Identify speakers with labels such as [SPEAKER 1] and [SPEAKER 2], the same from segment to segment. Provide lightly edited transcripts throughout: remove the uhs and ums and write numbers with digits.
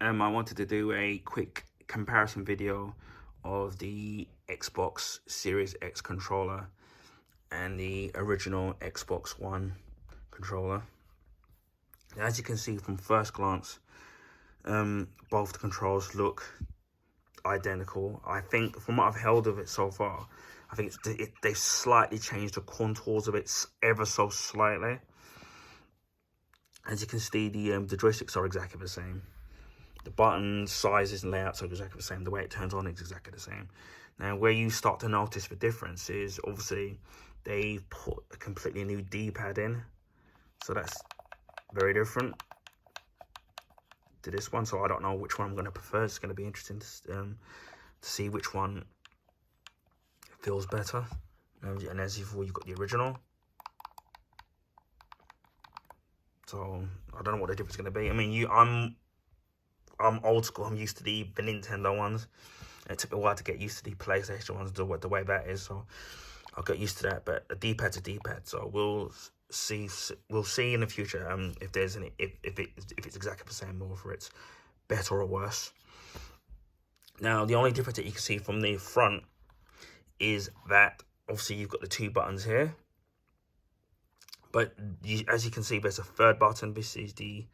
[SPEAKER 1] I wanted to do a quick comparison video of the Xbox Series X controller and the original Xbox One controller. As you can see from first glance, both the controls look identical. I think from what I've held of it so far, I think they've slightly changed the contours of it ever so slightly. As you can see, the joysticks are exactly the same. The button sizes and layouts are exactly the same. The way it turns on is exactly the same. Now, where you start to notice the difference is obviously they've put a completely new D-pad in. So that's very different to this one. So I don't know which one I'm going to prefer. It's going to be interesting to see which one feels better. And as before, you've got the original. So I don't know what the difference is going to be. I mean, I'm old school. I'm used to the Nintendo ones. It took me a while to get used to the PlayStation ones, the way that is. So I'll get used to that. But a D-pad's a D-pad. So we'll see in the future if there's any if it's exactly the same or if it's better or worse. Now the only difference that you can see from the front is that obviously you've got the two buttons here. But as you can see, there's a third button. This is the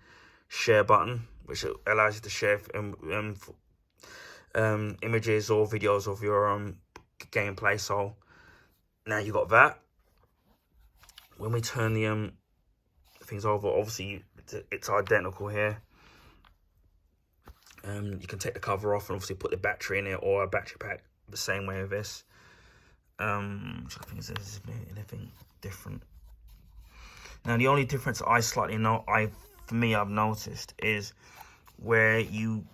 [SPEAKER 1] share button, which allows you to share images or videos of your gameplay. So now you got that. When we turn the things over, obviously it's identical here. You can take the cover off and obviously put the battery in it or a battery pack the same way with this. I think there's anything different. Now the only difference I've noticed is where you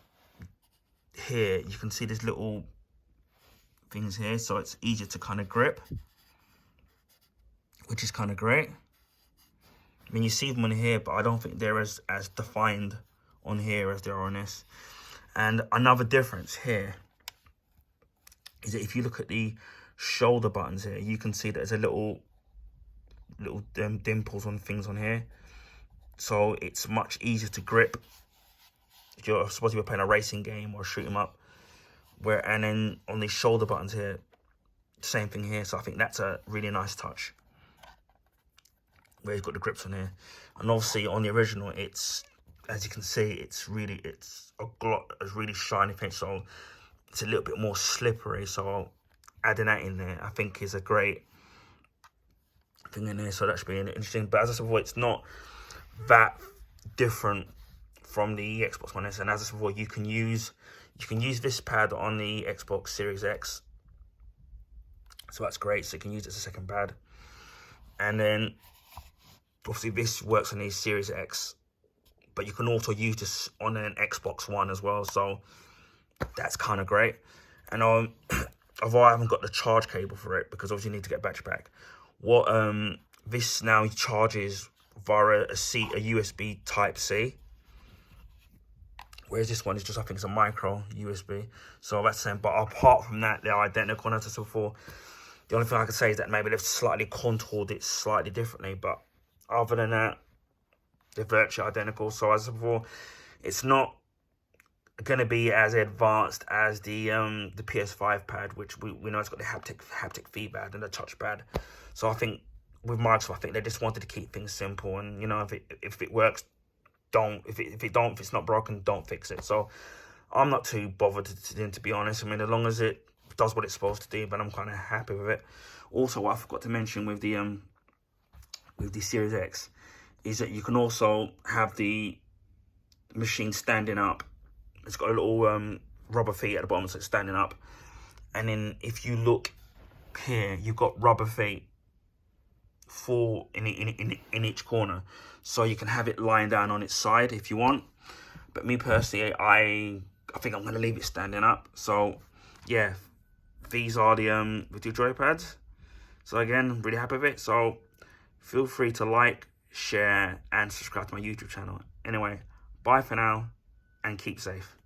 [SPEAKER 1] can see there's little things here, so it's easier to kind of grip, which is kind of great. I mean, you see them on here, but I don't think they're as defined on here as they are on this. And another difference here is that if you look at the shoulder buttons here, you can see that there's a little dimples on things on here, so it's much easier to grip if you're supposed to be playing a racing game or shoot 'em up. And then on the shoulder buttons here, same thing here. So I think that's a really nice touch where you've got the grips on here. And obviously on the original, it's, as you can see, it's a really shiny finish, so it's a little bit more slippery. So adding that in there, I think, is a great thing in there. So that should be interesting. But as I said before, it's not that different from the Xbox One S. And as I said before, you can use this pad on the Xbox Series X. So that's great. So you can use it as a second pad. And then obviously this works on the Series X, but you can also use this on an Xbox One as well. So that's kind of great. And although I haven't got the charge cable for it, because obviously you need to get a battery pack, what this now charges via a USB Type-C, whereas this one is just, I think it's a micro USB. So that's the same. But apart from that, they're identical. And as I said before, the only thing I could say is that maybe they've slightly contoured it slightly differently. But other than that, they're virtually identical. So as I said before, it's not going to be as advanced as the PS5 pad, which we know it's got the haptic feedback and the touchpad. So I think with Microsoft, I think they just wanted to keep things simple, and you know, if it works, if it's not broken, don't fix it. So I'm not too bothered to be honest. I mean, as long as it does what it's supposed to do, but I'm kind of happy with it. Also, what I forgot to mention with the Series X is that you can also have the machine standing up. It's got a little rubber feet at the bottom, so it's standing up. And then if you look here, you've got rubber feet in each corner, so you can have it lying down on its side if you want. But me personally, I think I'm going to leave it standing up. So yeah, these are the two joypads. So again, I'm really happy with it. So feel free to like, share, and subscribe to my YouTube channel. Anyway, bye for now, and keep safe.